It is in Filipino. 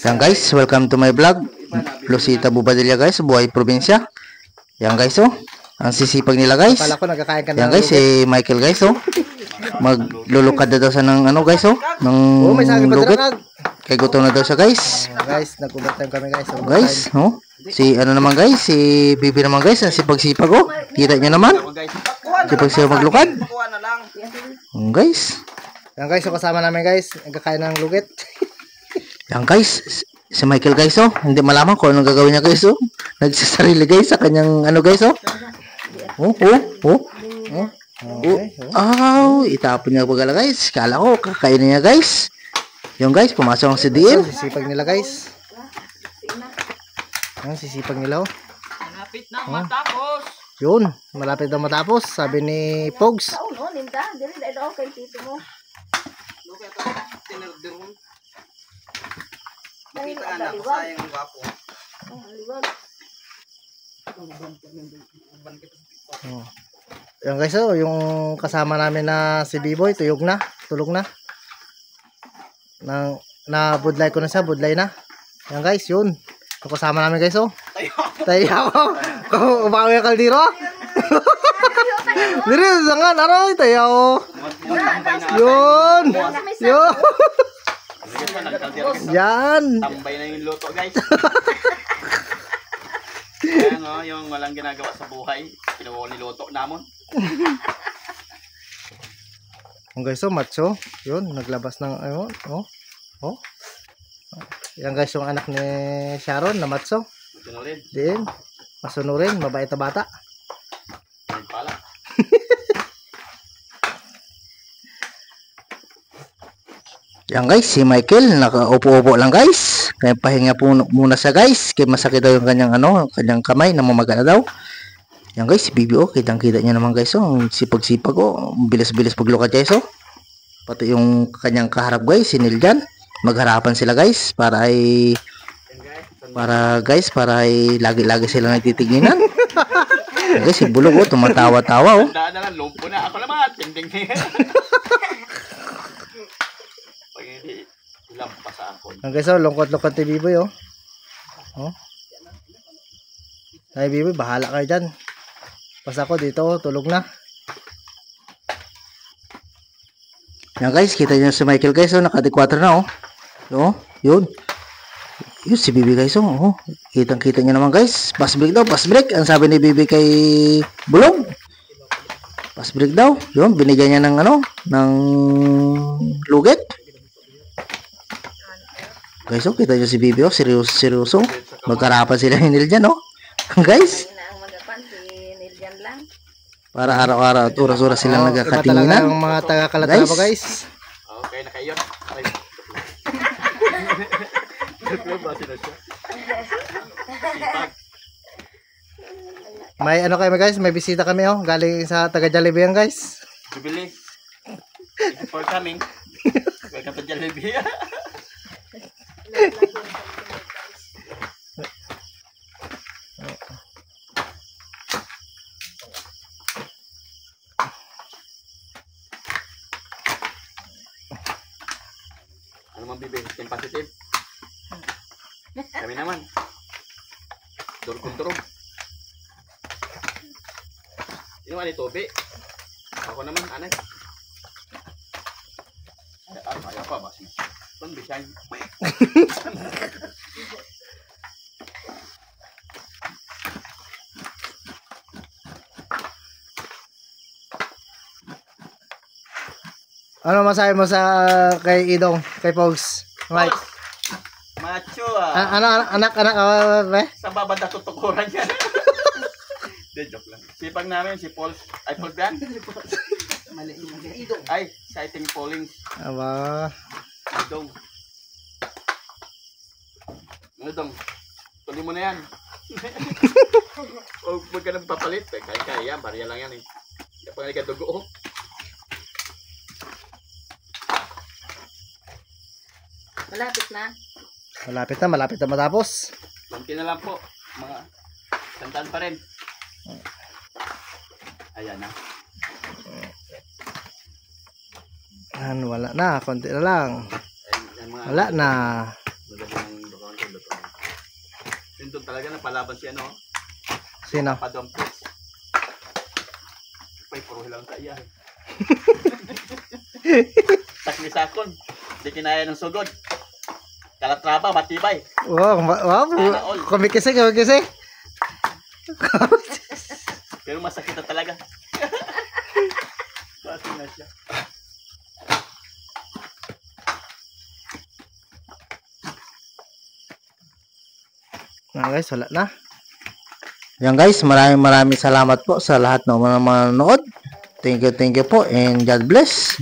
Yan guys, welcome to my vlog. Lucita Bubadilla guys, buhay probinsya. Yan guys oh. Ang sisipag nila guys. Yan guys, si Michael guys oh. Maglulukad na daw sa ng ano guys oh. Ng lugit. Kaya gutom na daw siya guys. Guys, nag-overtime kami guys. Guys, oh. Si ano naman guys, si Bibi naman guys, ang sipag-sipag oh. Kita nyo naman. Sipag-sipag maglukad. Guys. Yan guys, so kasama namin guys, nagkakain ng lugit. Yan guys, si Michael guys oh, hindi malaman kung anong gagawin niya guys oh. Nagsasarili guys sa kanyang ano guys oh. Itapon niya pagala guys. Kala ko kakainin niya guys. Yung guys, pumasok ang si Diin. Sisipag nila guys. Yan, sisipag nila oh. Malapit na matapos. Yun, malapit na matapos, sabi ni Pogs. Kita nga na, sayang gwapo. Oh. Yan guys, oh, yung kasama namin na si B-Boy, tulog na. Na budlay ko na siya, budlay na. Yan guys, yun. Yung kasama namin guys, oh. Tayo ako. Kung umawi ang kaldero. Diri, sangan, aroy, tayo. Yun. Yan. Tambay na yung luto guys. Kaya nga, yung walang ginagawa sa buhay, kinuha niluto namon. Yung guys, oh, macho. Yun, naglabas ng, ayun, oh. Yan guys, yung anak ni Sharon na macho. Sunurin. Din, masunurin, mabait na bata. Yan pala. Yan guys, si Michael nakaupo-upo lang guys. Kaya pahinga po muna siya guys. Kaya masakit daw yung kanyang kamay, namamaga na daw. Yan guys, si Bibi oh, kitang-kita niya naman guys oh. Sipag-sipag oh, bilis-bilis paglukad guys oh. Pati yung kanyang kaharap guys, si Niljan. Magharapan sila guys para ay lagi-lagi sila nagtitinginan. Guys, si Bulog oh, tumatawa-tawa oh. Tandaan na lang, lumpo na ako naman. Tinding niya. Pag hindi, lampas ako. Ang guys, oh, lungkot-lungkot ni B-Boy oh. Ay B-Boy, bahala kayo dyan. Pas ako dito oh, tulog na. Yan guys, kita nyo si Michael guys oh, naka-4 na oh. Yun. Yun si Bibi guys oh. Kitang-kita niya naman guys. Pass break daw, pass break. Ang sabi ni Bibi kay Bulog. Pass break daw. Yun, binigyan niya ng ng lugit. Guys oh, kita nyo si Bibi oh, seryoso. Magkarapan sila ni Niljan oh. Guys. Para araw-araw at oras-oras silang nagkakatinginan. Iba talaga ang mga taga-Calatrava guys. Okay, na kayo. May ano kayo guys, may bisita kami oh, galing sa taga-Jollibee yan guys. Bibili. Thank you for coming. Welcome to Jollibee. Ano man Bibi? Team positive? Kami naman. Durog-durog. Sino man ito, Bi? Ako naman, anay. Ayaw pa ba? Ito, bisay. Ano masabi mo sa kay Idong, kay Pogs? Mike. Macho Anak Sa babad na tutukuran yan. De, joke lang. Sipag namin si Paul. Ay, Paul Gran? Mali. Ay, sighting Paulings. Aba. Idong. Ano dong? Tuloy mo na yan. O, huwag ka nang papalit. Kaya yan, barya lang yan eh. Kapag hindi ka dugo. Malapit na matapos. Kunti na lang po. Mga sandaan pa rin. Ayan na. Wala na, konti na lang. Wala na. doon talaga napalaban si ano. Sino? Padompis. Pay puro hilang kaya. Taklisakon. Di kinaya ng sugod. Kalatraba, matibay. Wow, wow. Kumikisi. Pero masakit na talaga. Bati na siya. Guys, wala na. Yan guys, maraming salamat po sa lahat ng mga manonood. Thank you po and God bless.